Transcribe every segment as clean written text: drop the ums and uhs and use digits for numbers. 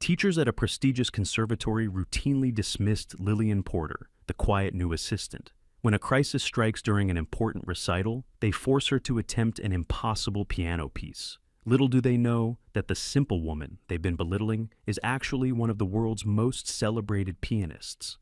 Teachers at a prestigious conservatory routinely dismissed Lillian Porter, the quiet new assistant. When a crisis strikes during an important recital, they force her to attempt an impossible piano piece. Little do they know that the simple woman they've been belittling is actually one of the world's most celebrated pianists.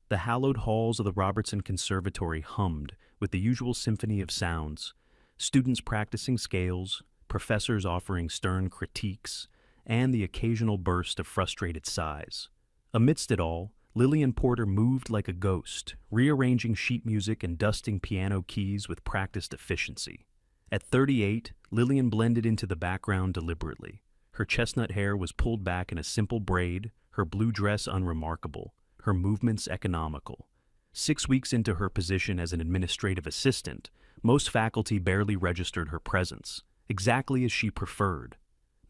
The hallowed halls of the Robertson Conservatory hummed with the usual symphony of sounds, students practicing scales, professors offering stern critiques, and the occasional burst of frustrated sighs. Amidst it all, Lillian Porter moved like a ghost, rearranging sheet music and dusting piano keys with practiced efficiency. At 38, Lillian blended into the background deliberately. Her chestnut hair was pulled back in a simple braid, her blue dress unremarkable, her movements economical. 6 weeks into her position as an administrative assistant, most faculty barely registered her presence, exactly as she preferred.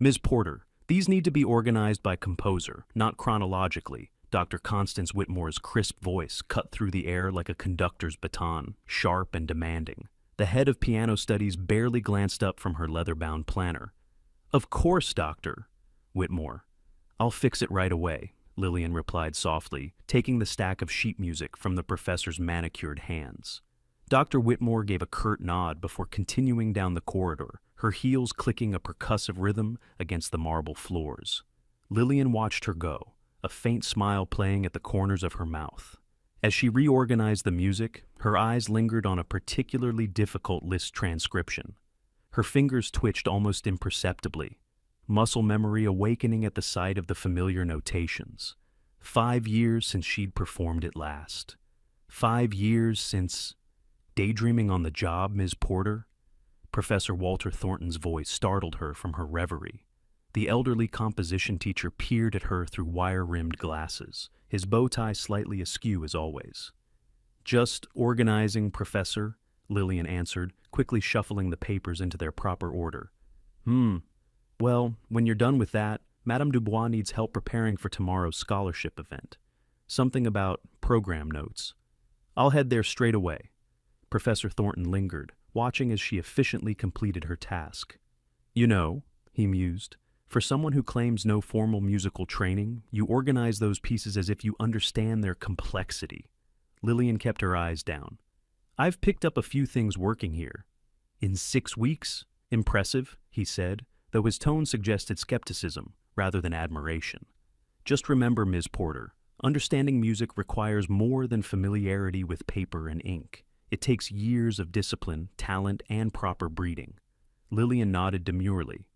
"Ms. Porter, these need to be organized by composer, not chronologically." Dr. Constance Whitmore's crisp voice cut through the air like a conductor's baton, sharp and demanding. The head of piano studies barely glanced up from her leather-bound planner. "Of course, Doctor Whitmore. I'll fix it right away," Lillian replied softly, taking the stack of sheet music from the professor's manicured hands. Dr. Whitmore gave a curt nod before continuing down the corridor, her heels clicking a percussive rhythm against the marble floors. Lillian watched her go, a faint smile playing at the corners of her mouth. As she reorganized the music, her eyes lingered on a particularly difficult Liszt transcription. Her fingers twitched almost imperceptibly, muscle memory awakening at the sight of the familiar notations. 5 years since she'd performed it last. 5 years since... Daydreaming on the job, Ms. Porter? Professor Walter Thornton's voice startled her from her reverie. The elderly composition teacher peered at her through wire-rimmed glasses, his bow tie slightly askew as always. "Just organizing, Professor," Lillian answered, quickly shuffling the papers into their proper order. Well, when you're done with that, Madame Dubois needs help preparing for tomorrow's scholarship event. Something about program notes. I'll head there straight away." Professor Thornton lingered, watching as she efficiently completed her task. "You know," he mused, "for someone who claims no formal musical training, you organize those pieces as if you understand their complexity." Lillian kept her eyes down. "I've picked up a few things working here." "In 6 weeks? Impressive," he said, though his tone suggested skepticism rather than admiration. "Just remember, Ms. Porter, understanding music requires more than familiarity with paper and ink. It takes years of discipline, talent, and proper breeding." Lillian nodded demurely.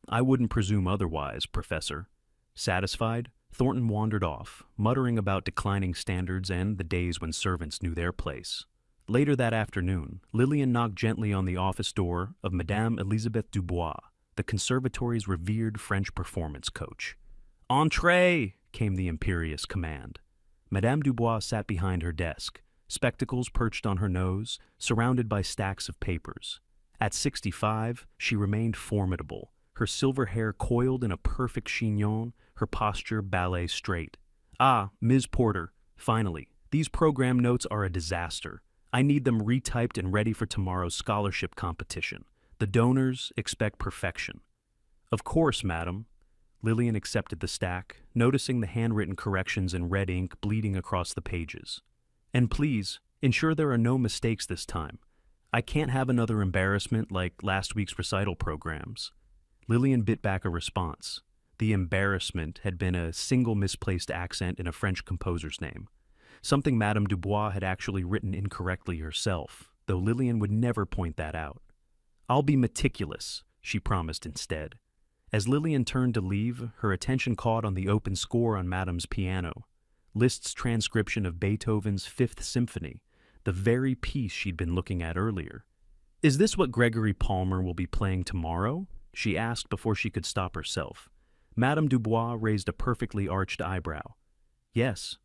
"I wouldn't presume otherwise, Professor." Satisfied, Thornton wandered off, muttering about declining standards and the days when servants knew their place. Later that afternoon, Lillian knocked gently on the office door of Madame Elisabeth Dubois, the conservatory's revered French performance coach. "Entrez!" came the imperious command. Madame Dubois sat behind her desk, spectacles perched on her nose, surrounded by stacks of papers. At 65, she remained formidable, her silver hair coiled in a perfect chignon, her posture ballet straight. "Ah, Ms. Porter, finally, these program notes are a disaster. I need them retyped and ready for tomorrow's scholarship competition. The donors expect perfection." "Of course, madam." Lillian accepted the stack, noticing the handwritten corrections in red ink bleeding across the pages. "And please, ensure there are no mistakes this time. I can't have another embarrassment like last week's recital programs." Lillian bit back a response. The embarrassment had been a single misplaced accent in a French composer's name, something Madame Dubois had actually written incorrectly herself, though Lillian would never point that out. "I'll be meticulous," she promised instead. As Lillian turned to leave, her attention caught on the open score on Madame's piano, Liszt's transcription of Beethoven's Fifth Symphony, the very piece she'd been looking at earlier. "Is this what Gregory Palmer will be playing tomorrow?" she asked before she could stop herself. Madame Dubois raised a perfectly arched eyebrow. "Yes.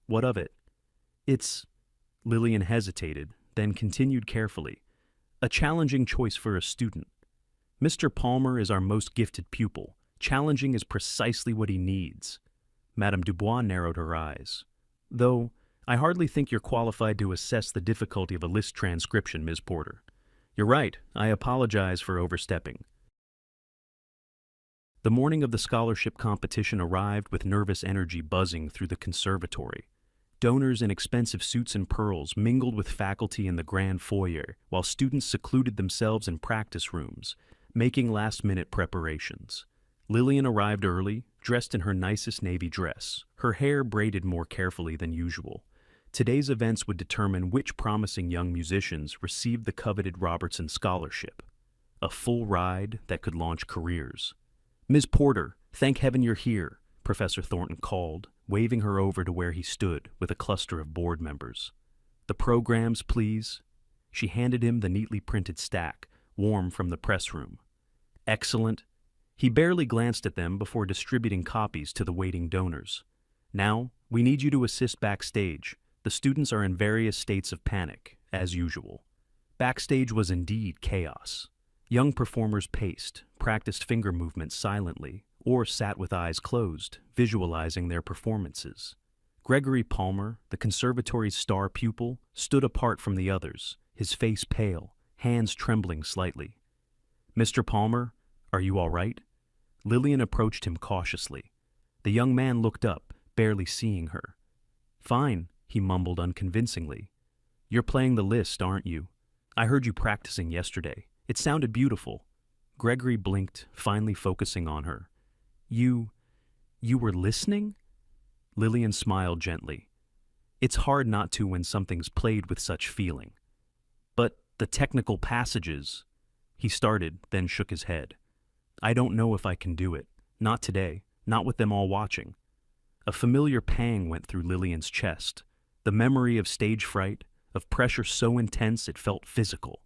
What of it?" "It's..." Lillian hesitated, then continued carefully. "A challenging choice for a student. Mr. Palmer is our most gifted pupil. Challenging is precisely what he needs." Madame Dubois narrowed her eyes. "Though, I hardly think you're qualified to assess the difficulty of a Liszt transcription, Ms. Porter. You're right, I apologize for overstepping." The morning of the scholarship competition arrived with nervous energy buzzing through the conservatory. Donors in expensive suits and pearls mingled with faculty in the grand foyer, while students secluded themselves in practice rooms, making last-minute preparations. Lillian arrived early, dressed in her nicest navy dress, her hair braided more carefully than usual. Today's events would determine which promising young musicians received the coveted Robertson Scholarship, a full ride that could launch careers. "Ms. Porter, thank heaven you're here," Professor Thornton called, waving her over to where he stood with a cluster of board members. "The programs, please." She handed him the neatly printed stack, warm from the press room. "Excellent." He barely glanced at them before distributing copies to the waiting donors. "Now, we need you to assist backstage. The students are in various states of panic, as usual." Backstage was indeed chaos. Young performers paced, practiced finger movements silently, or sat with eyes closed, visualizing their performances. Gregory Palmer, the conservatory's star pupil, stood apart from the others, his face pale, hands trembling slightly. "Mr. Palmer, are you all right?" Lillian approached him cautiously. The young man looked up, barely seeing her. "Fine," he mumbled unconvincingly. "You're playing the Liszt, aren't you? I heard you practicing yesterday. It sounded beautiful." Gregory blinked, finally focusing on her. You were listening?" Lillian smiled gently. "It's hard not to when something's played with such feeling." "But the technical passages," he started, then shook his head. "I don't know if I can do it. Not today, not with them all watching." A familiar pang went through Lillian's chest, the memory of stage fright, of pressure so intense it felt physical.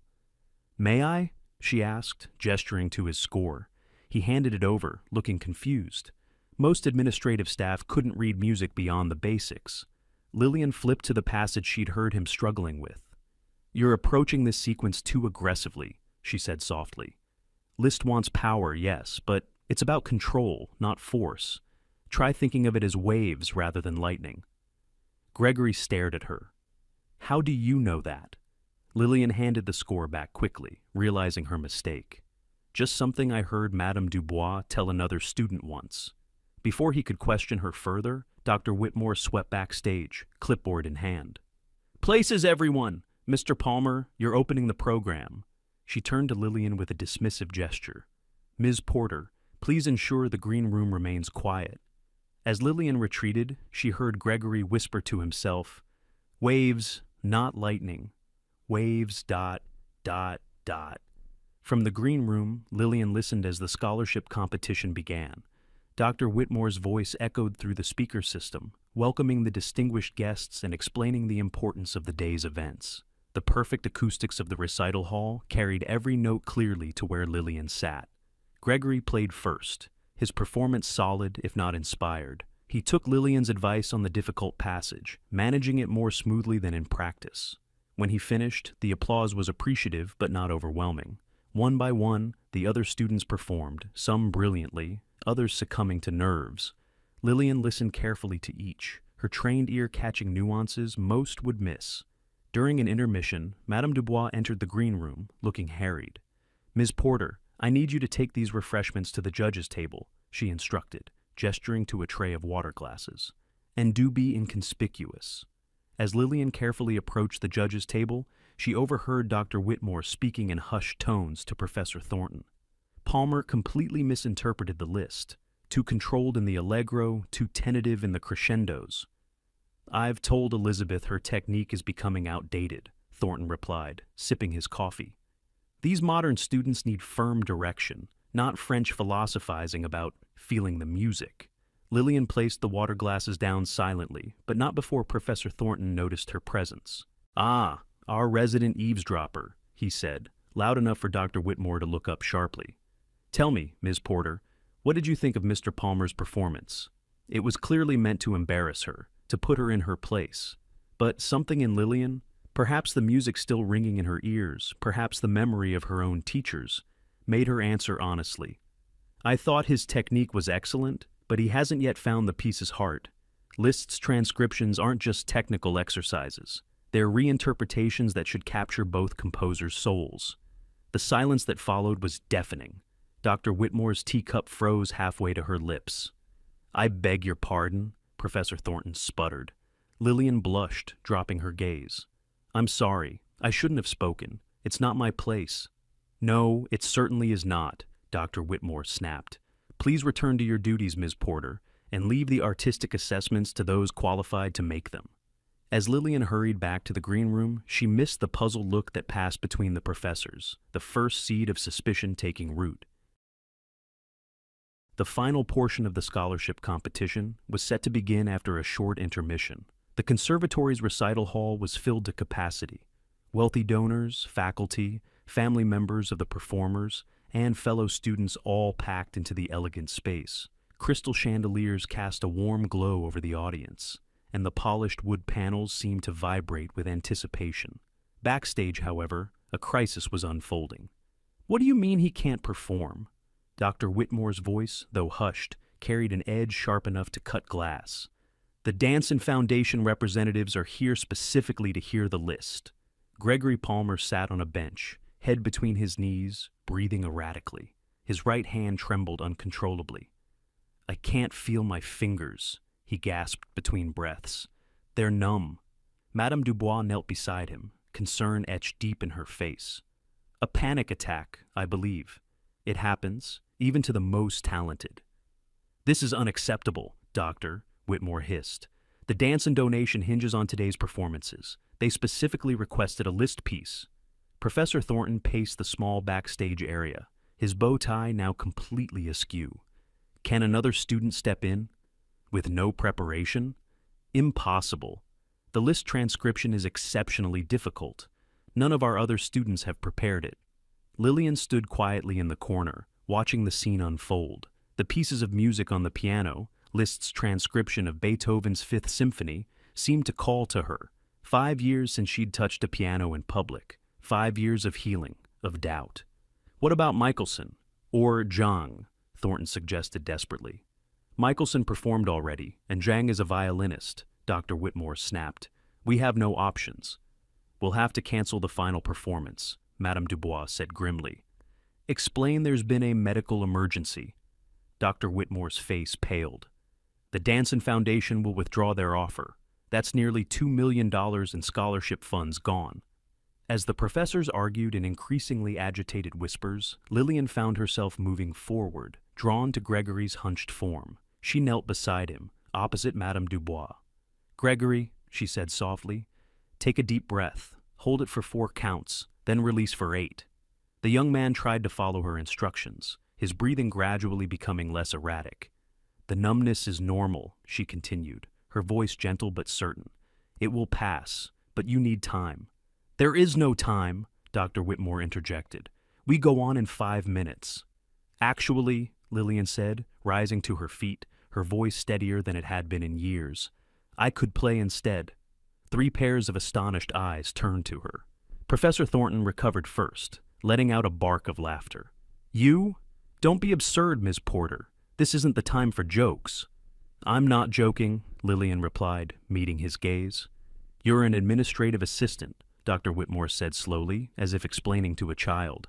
"May I?" she asked, gesturing to his score. He handed it over, looking confused. Most administrative staff couldn't read music beyond the basics. Lillian flipped to the passage she'd heard him struggling with. "You're approaching this sequence too aggressively," she said softly. "Liszt wants power, yes, but it's about control, not force. Try thinking of it as waves rather than lightning." Gregory stared at her. "How do you know that?" Lillian handed the score back quickly, realizing her mistake. "Just something I heard Madame Dubois tell another student once." Before he could question her further, Dr. Whitmore swept backstage, clipboard in hand. "Places, everyone! Mr. Palmer, you're opening the program." She turned to Lillian with a dismissive gesture. "Ms. Porter, please ensure the green room remains quiet." As Lillian retreated, she heard Gregory whisper to himself, "Waves, not lightning. Waves, ... From the green room, Lillian listened as the scholarship competition began. Dr. Whitmore's voice echoed through the speaker system, welcoming the distinguished guests and explaining the importance of the day's events. The perfect acoustics of the recital hall carried every note clearly to where Lillian sat. Gregory played first, his performance solid if not inspired. He took Lillian's advice on the difficult passage, managing it more smoothly than in practice. When he finished, the applause was appreciative but not overwhelming. One by one, the other students performed, some brilliantly, others succumbing to nerves. Lillian listened carefully to each, her trained ear catching nuances most would miss. During an intermission, Madame Dubois entered the green room, looking harried. "Ms. Porter, I need you to take these refreshments to the judges' table," she instructed, gesturing to a tray of water glasses. "And do be inconspicuous." As Lillian carefully approached the judges' table, she overheard Dr. Whitmore speaking in hushed tones to Professor Thornton. Palmer completely misinterpreted the list, too controlled in the allegro, too tentative in the crescendos. "I've told Elizabeth her technique is becoming outdated," Thornton replied, sipping his coffee. "These modern students need firm direction, not French philosophizing about feeling the music." Lillian placed the water glasses down silently, but not before Professor Thornton noticed her presence. "Ah, our resident eavesdropper," he said, loud enough for Dr. Whitmore to look up sharply. "Tell me, Ms. Porter, what did you think of Mr. Palmer's performance?" It was clearly meant to embarrass her, to put her in her place. But something in Lillian, perhaps the music still ringing in her ears, perhaps the memory of her own teachers, made her answer honestly. "I thought his technique was excellent, but he hasn't yet found the piece's heart. Liszt's transcriptions aren't just technical exercises. They're reinterpretations that should capture both composers' souls." The silence that followed was deafening. Dr. Whitmore's teacup froze halfway to her lips. "I beg your pardon," Professor Thornton sputtered. Lillian blushed, dropping her gaze. "I'm sorry. I shouldn't have spoken. It's not my place." "No, it certainly is not," Dr. Whitmore snapped. "Please return to your duties, Ms. Porter, and leave the artistic assessments to those qualified to make them." As Lillian hurried back to the green room, she missed the puzzled look that passed between the professors, the first seed of suspicion taking root. The final portion of the scholarship competition was set to begin after a short intermission. The conservatory's recital hall was filled to capacity. Wealthy donors, faculty, family members of the performers, and fellow students all packed into the elegant space. Crystal chandeliers cast a warm glow over the audience, and the polished wood panels seemed to vibrate with anticipation. Backstage, however, a crisis was unfolding. "What do you mean he can't perform?" Dr. Whitmore's voice, though hushed, carried an edge sharp enough to cut glass. "The Danson Foundation representatives are here specifically to hear the list." Gregory Palmer sat on a bench, head between his knees, breathing erratically. His right hand trembled uncontrollably. "I can't feel my fingers," he gasped between breaths. "They're numb." Madame Dubois knelt beside him, concern etched deep in her face. "A panic attack, I believe. It happens, even to the most talented." "This is unacceptable, Doctor," Whitmore hissed. "The Danson donation hinges on today's performances. They specifically requested a list piece." Professor Thornton paced the small backstage area, his bow tie now completely askew. "Can another student step in? With no preparation? Impossible. The list transcription is exceptionally difficult. None of our other students have prepared it." Lillian stood quietly in the corner, watching the scene unfold. The pieces of music on the piano, Liszt's transcription of Beethoven's Fifth Symphony, seemed to call to her. 5 years since she'd touched a piano in public. 5 years of healing, of doubt. "What about Michelson? Or Zhang?" Thornton suggested desperately. "Michelson performed already, and Zhang is a violinist," Dr. Whitmore snapped. "We have no options." "We'll have to cancel the final performance," Madame Dubois said grimly. "Explain there's been a medical emergency." Dr. Whitmore's face paled. "The Danson Foundation will withdraw their offer. That's nearly $2 million in scholarship funds gone." As the professors argued in increasingly agitated whispers, Lillian found herself moving forward, drawn to Gregory's hunched form. She knelt beside him, opposite Madame Dubois. "Gregory," she said softly, "take a deep breath, hold it for 4 counts, then release for 8. The young man tried to follow her instructions, his breathing gradually becoming less erratic. "The numbness is normal," she continued, her voice gentle but certain. "It will pass, but you need time." "There is no time," Dr. Whitmore interjected. "We go on in 5 minutes. "Actually," Lillian said, rising to her feet, her voice steadier than it had been in years, "I could play instead." 3 pairs of astonished eyes turned to her. Professor Thornton recovered first, letting out a bark of laughter. "You? Don't be absurd, Ms. Porter. This isn't the time for jokes." "I'm not joking," Lillian replied, meeting his gaze. "You're an administrative assistant," Dr. Whitmore said slowly, as if explaining to a child.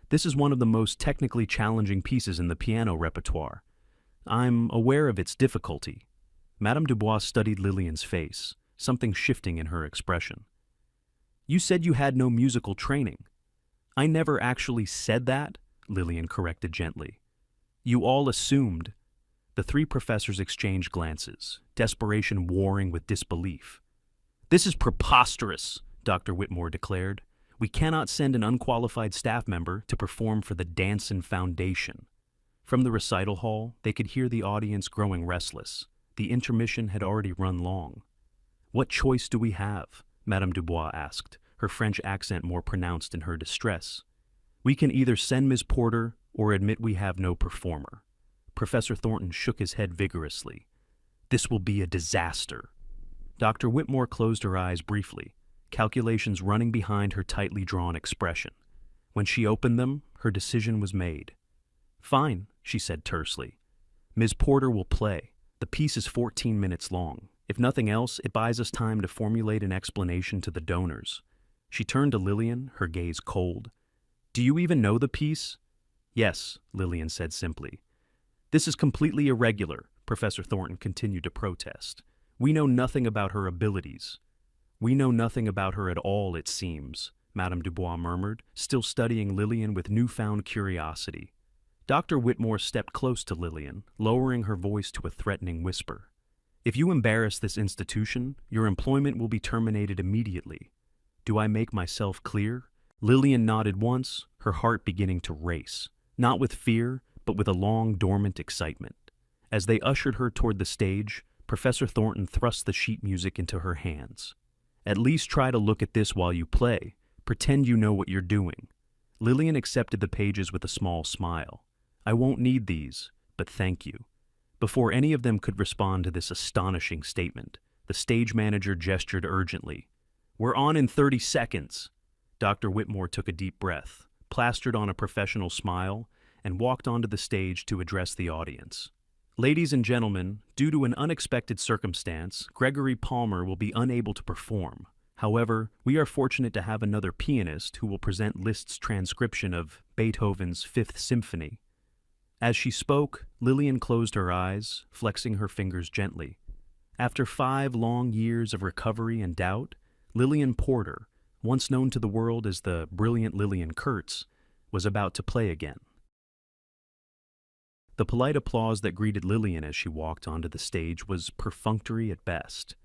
"This is one of the most technically challenging pieces in the piano repertoire. I'm aware of its difficulty." Madame Dubois studied Lillian's face, something shifting in her expression. "You said you had no musical training." "I never actually said that," Lillian corrected gently. "You all assumed." The 3 professors exchanged glances, desperation warring with disbelief. "This is preposterous," Dr. Whitmore declared. "We cannot send an unqualified staff member to perform for the Danson Foundation." From the recital hall, they could hear the audience growing restless. The intermission had already run long. "What choice do we have?" Madame Dubois asked, her French accent more pronounced in her distress. "We can either send Miss Porter or admit we have no performer." Professor Thornton shook his head vigorously. "This will be a disaster." Dr. Whitmore closed her eyes briefly, calculations running behind her tightly drawn expression. When she opened them, her decision was made. "Fine," she said tersely. "Ms. Porter will play. The piece is 14 minutes long. If nothing else, it buys us time to formulate an explanation to the donors." She turned to Lillian, her gaze cold. "Do you even know the piece?" Yes, Lillian said simply. This is completely irregular, Professor Thornton continued to protest. We know nothing about her abilities. We know nothing about her at all, it seems, Madame Dubois murmured, still studying Lillian with newfound curiosity. Dr. Whitmore stepped close to Lillian, lowering her voice to a threatening whisper. If you embarrass this institution, your employment will be terminated immediately. Do I make myself clear? Lillian nodded once, her heart beginning to race, not with fear, but with a long, dormant excitement. As they ushered her toward the stage, Professor Thornton thrust the sheet music into her hands. At least try to look at this while you play. Pretend you know what you're doing. Lillian accepted the pages with a small smile. I won't need these, but thank you. Before any of them could respond to this astonishing statement, the stage manager gestured urgently. We're on in 30 seconds. Dr. Whitmore took a deep breath, plastered on a professional smile, and walked onto the stage to address the audience. Ladies and gentlemen, due to an unexpected circumstance, Gregory Palmer will be unable to perform. However, we are fortunate to have another pianist who will present Liszt's transcription of Beethoven's Fifth Symphony. As she spoke, Lillian closed her eyes, flexing her fingers gently. After 5 long years of recovery and doubt, Lillian Porter, once known to the world as the brilliant Lillian Kurtz, was about to play again. The polite applause that greeted Lillian as she walked onto the stage was perfunctory at best.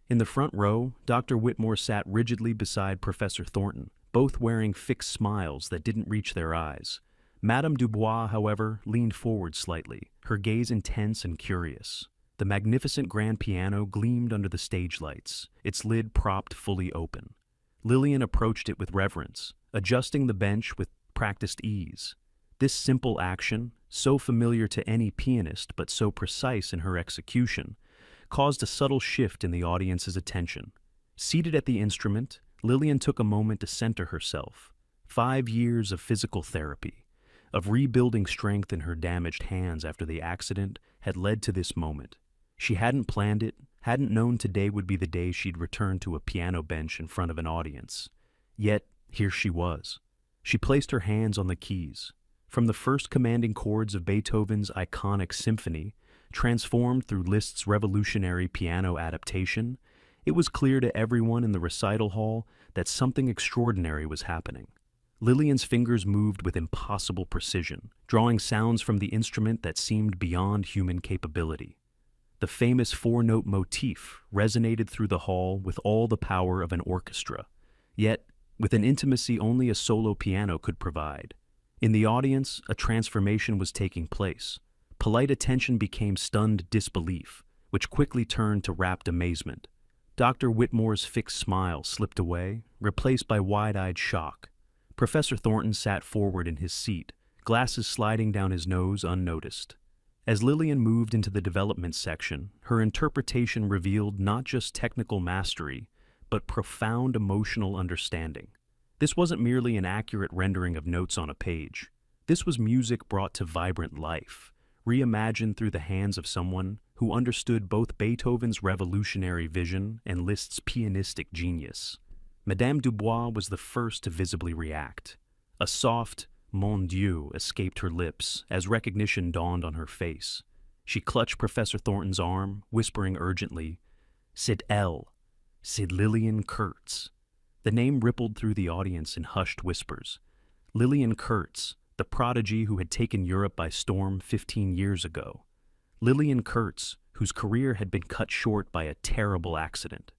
In the front row, Dr. Whitmore sat rigidly beside Professor Thornton, both wearing fixed smiles that didn't reach their eyes. Madame Dubois, however, leaned forward slightly, her gaze intense and curious. The magnificent grand piano gleamed under the stage lights, its lid propped fully open. Lillian approached it with reverence, adjusting the bench with practiced ease. This simple action, so familiar to any pianist but so precise in her execution, caused a subtle shift in the audience's attention. Seated at the instrument, Lillian took a moment to center herself. 5 years of physical therapy, of rebuilding strength in her damaged hands after the accident, had led to this moment. She hadn't planned it, hadn't known today would be the day she'd return to a piano bench in front of an audience. Yet, here she was. She placed her hands on the keys. From the first commanding chords of Beethoven's iconic symphony, transformed through Liszt's revolutionary piano adaptation, it was clear to everyone in the recital hall that something extraordinary was happening. Lillian's fingers moved with impossible precision, drawing sounds from the instrument that seemed beyond human capability. The famous 4-note motif resonated through the hall with all the power of an orchestra, yet with an intimacy only a solo piano could provide. In the audience, a transformation was taking place. Polite attention became stunned disbelief, which quickly turned to rapt amazement. Dr. Whitmore's fixed smile slipped away, replaced by wide-eyed shock. Professor Thornton sat forward in his seat, glasses sliding down his nose unnoticed. As Lillian moved into the development section, her interpretation revealed not just technical mastery, but profound emotional understanding. This wasn't merely an accurate rendering of notes on a page. This was music brought to vibrant life, reimagined through the hands of someone who understood both Beethoven's revolutionary vision and Liszt's pianistic genius. Madame Dubois was the first to visibly react. A soft "Mon Dieu" escaped her lips as recognition dawned on her face. She clutched Professor Thornton's arm, whispering urgently, "C'est elle. C'est Lillian Kurtz." The name rippled through the audience in hushed whispers. Lillian Kurtz, the prodigy who had taken Europe by storm 15 years ago. Lillian Kurtz, whose career had been cut short by a terrible accident.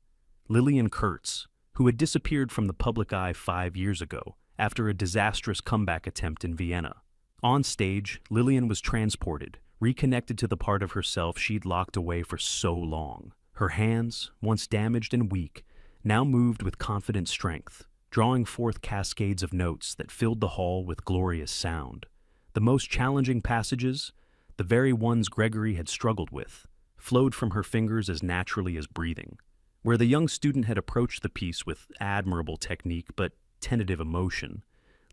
Lillian Kurtz, who had disappeared from the public eye 5 years ago after a disastrous comeback attempt in Vienna. On stage, Lillian was transported, reconnected to the part of herself she'd locked away for so long. Her hands, once damaged and weak, now moved with confident strength, drawing forth cascades of notes that filled the hall with glorious sound. The most challenging passages, the very ones Gregory had struggled with, flowed from her fingers as naturally as breathing. Where the young student had approached the piece with admirable technique but tentative emotion,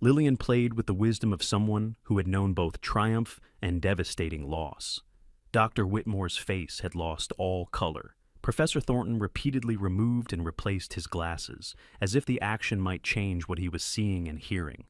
Lillian played with the wisdom of someone who had known both triumph and devastating loss. Dr. Whitmore's face had lost all color. Professor Thornton repeatedly removed and replaced his glasses, as if the action might change what he was seeing and hearing.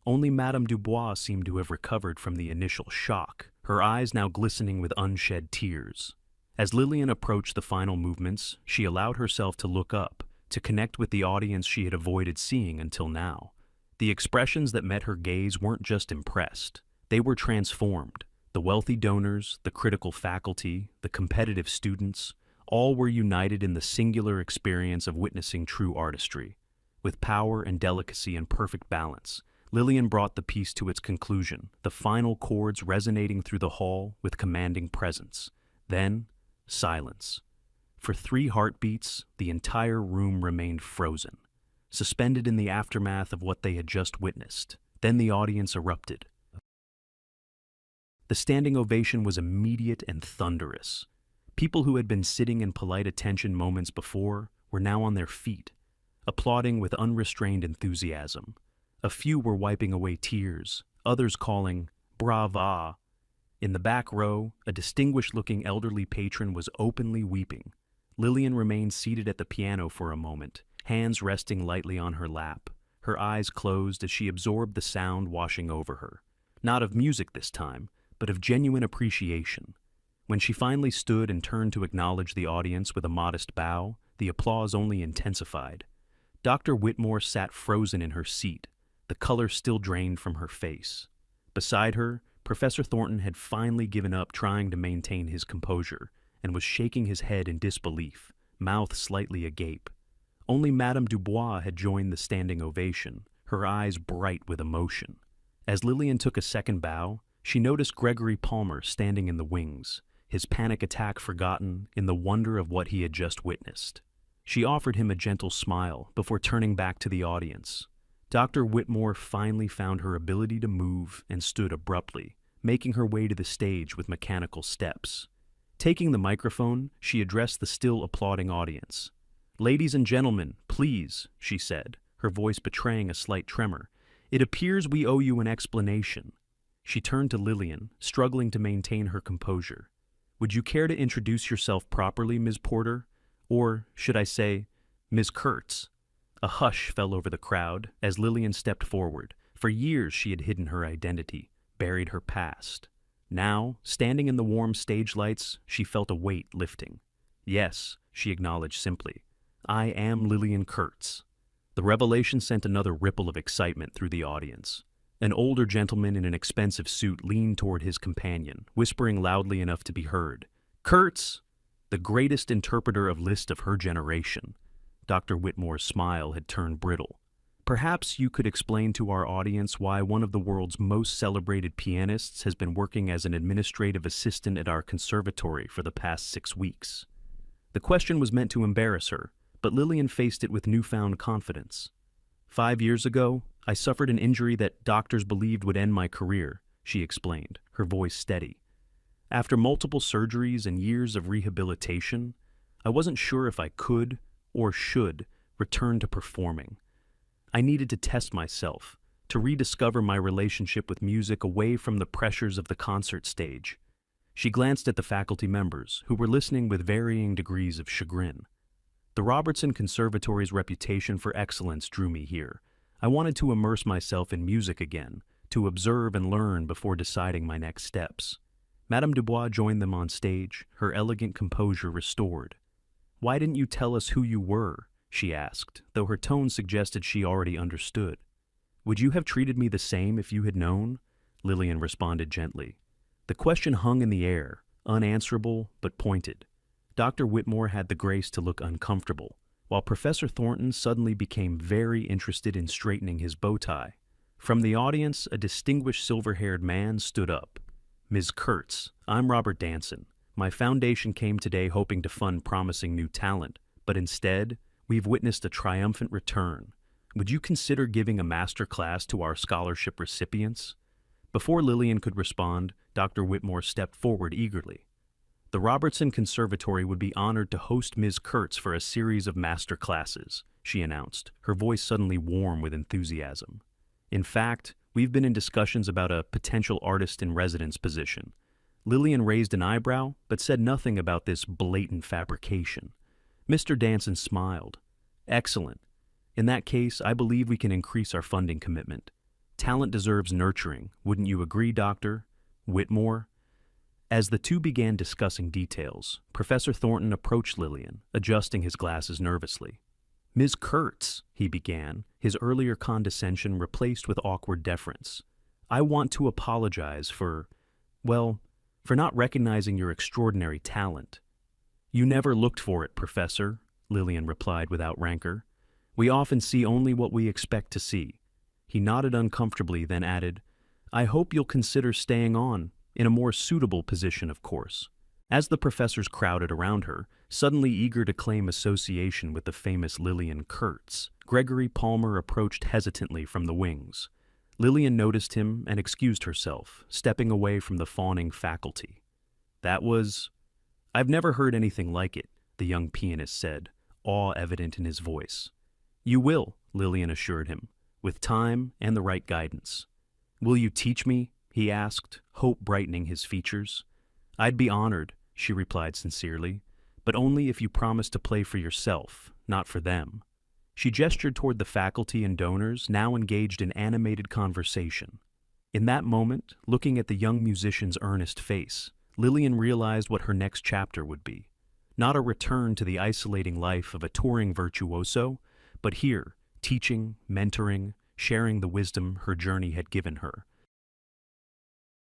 Only Madame Dubois seemed to have recovered from the initial shock, her eyes now glistening with unshed tears. As Lillian approached the final movements, she allowed herself to look up, to connect with the audience she had avoided seeing until now. The expressions that met her gaze weren't just impressed, they were transformed. The wealthy donors, the critical faculty, the competitive students, all were united in the singular experience of witnessing true artistry. With power and delicacy in perfect balance, Lillian brought the piece to its conclusion, the final chords resonating through the hall with commanding presence. Then, silence. For 3 heartbeats, the entire room remained frozen, suspended in the aftermath of what they had just witnessed. Then the audience erupted. The standing ovation was immediate and thunderous. People who had been sitting in polite attention moments before were now on their feet, applauding with unrestrained enthusiasm. A few were wiping away tears, others calling, "Brava!" In the back row, a distinguished-looking elderly patron was openly weeping. Lillian remained seated at the piano for a moment, hands resting lightly on her lap, her eyes closed as she absorbed the sound washing over her. Not of music this time, but of genuine appreciation. When she finally stood and turned to acknowledge the audience with a modest bow, the applause only intensified. Dr. Whitmore sat frozen in her seat, the color still drained from her face. Beside her, Professor Thornton had finally given up trying to maintain his composure and was shaking his head in disbelief, mouth slightly agape. Only Madame Dubois had joined the standing ovation, her eyes bright with emotion. As Lillian took a second bow, she noticed Gregory Palmer standing in the wings, his panic attack forgotten in the wonder of what he had just witnessed. She offered him a gentle smile before turning back to the audience. Dr. Whitmore finally found her ability to move and stood abruptly, making her way to the stage with mechanical steps. Taking the microphone, she addressed the still applauding audience. "Ladies and gentlemen, please," she said, her voice betraying a slight tremor. "It appears we owe you an explanation." She turned to Lillian, struggling to maintain her composure. "Would you care to introduce yourself properly, Ms. Porter? Or, should I say, Ms. Kurtz?" A hush fell over the crowd as Lillian stepped forward. For years she had hidden her identity, buried her past. Now, standing in the warm stage lights, she felt a weight lifting. "Yes," she acknowledged simply, "I am Lillian Kurtz." The revelation sent another ripple of excitement through the audience. An older gentleman in an expensive suit leaned toward his companion, whispering loudly enough to be heard. "Kurtz, the greatest interpreter of Liszt of her generation." Dr. Whitmore's smile had turned brittle. "Perhaps you could explain to our audience why one of the world's most celebrated pianists has been working as an administrative assistant at our conservatory for the past 6 weeks." The question was meant to embarrass her, but Lillian faced it with newfound confidence. "5 years ago, I suffered an injury that doctors believed would end my career," she explained, her voice steady. "After multiple surgeries and years of rehabilitation, I wasn't sure if I could or should return to performing. I needed to test myself, to rediscover my relationship with music away from the pressures of the concert stage." She glanced at the faculty members, who were listening with varying degrees of chagrin. "The Robertson Conservatory's reputation for excellence drew me here. I wanted to immerse myself in music again, to observe and learn before deciding my next steps." Madame Dubois joined them on stage, her elegant composure restored. "Why didn't you tell us who you were?" she asked, though her tone suggested she already understood. "Would you have treated me the same if you had known?" Lillian responded gently. The question hung in the air, unanswerable but pointed. Dr. Whitmore had the grace to look uncomfortable, while Professor Thornton suddenly became very interested in straightening his bow tie. From the audience, a distinguished silver-haired man stood up. "Ms. Kurtz, I'm Robert Danson. My foundation came today hoping to fund promising new talent, but instead, we've witnessed a triumphant return. Would you consider giving a master class to our scholarship recipients?" Before Lillian could respond, Dr. Whitmore stepped forward eagerly. "The Robertson Conservatory would be honored to host Ms. Kurtz for a series of master classes," she announced, her voice suddenly warm with enthusiasm. "In fact, we've been in discussions about a potential artist-in-residence position." Lillian raised an eyebrow, but said nothing about this blatant fabrication. Mr. Danson smiled. "Excellent. In that case, I believe we can increase our funding commitment. Talent deserves nurturing, wouldn't you agree, Dr. Whitmore? As the two began discussing details, Professor Thornton approached Lillian, adjusting his glasses nervously. "Ms. Kurtz," he began, his earlier condescension replaced with awkward deference. "I want to apologize for not recognizing your extraordinary talent." "You never looked for it, Professor," Lillian replied without rancor. "We often see only what we expect to see." He nodded uncomfortably, then added, "I hope you'll consider staying on, in a more suitable position, of course." As the professors crowded around her, suddenly eager to claim association with the famous Lillian Kurtz, Gregory Palmer approached hesitantly from the wings. Lillian noticed him and excused herself, stepping away from the fawning faculty. "I've never heard anything like it," the young pianist said, awe evident in his voice. "You will," Lillian assured him, "with time and the right guidance." "Will you teach me?" he asked, hope brightening his features. "I'd be honored," she replied sincerely, "but only if you promise to play for yourself, not for them." She gestured toward the faculty and donors, now engaged in animated conversation. In that moment, looking at the young musician's earnest face, Lillian realized what her next chapter would be. Not a return to the isolating life of a touring virtuoso, but here, teaching, mentoring, sharing the wisdom her journey had given her.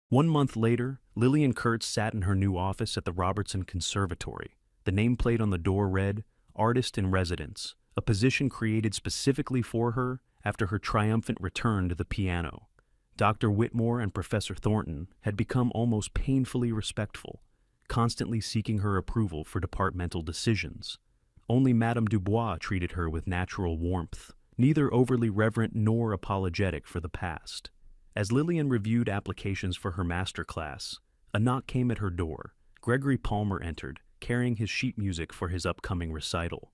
1 month later, Lillian Kurtz sat in her new office at the Robertson Conservatory. The nameplate on the door read, "Artist in Residence," a position created specifically for her after her triumphant return to the piano. Dr. Whitmore and Professor Thornton had become almost painfully respectful, constantly seeking her approval for departmental decisions. Only Madame Dubois treated her with natural warmth, neither overly reverent nor apologetic for the past. As Lillian reviewed applications for her master class, a knock came at her door. Gregory Palmer entered, carrying his sheet music for his upcoming recital.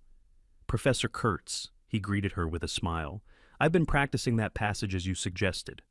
"Professor Kurtz," he greeted her with a smile, "I've been practicing that passage as you suggested."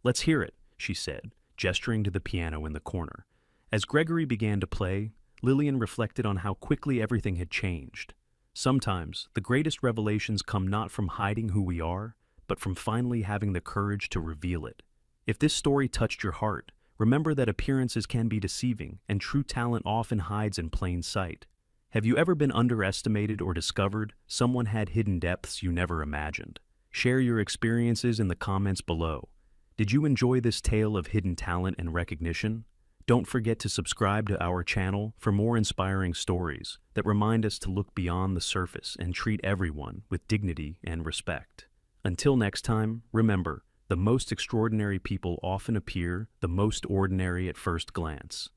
"Let's hear it," she said, gesturing to the piano in the corner. As Gregory began to play, Lillian reflected on how quickly everything had changed. Sometimes, the greatest revelations come not from hiding who we are, but from finally having the courage to reveal it. If this story touched your heart, remember that appearances can be deceiving, and true talent often hides in plain sight. Have you ever been underestimated or discovered someone had hidden depths you never imagined? Share your experiences in the comments below. Did you enjoy this tale of hidden talent and recognition? Don't forget to subscribe to our channel for more inspiring stories that remind us to look beyond the surface and treat everyone with dignity and respect. Until next time, remember, the most extraordinary people often appear the most ordinary at first glance.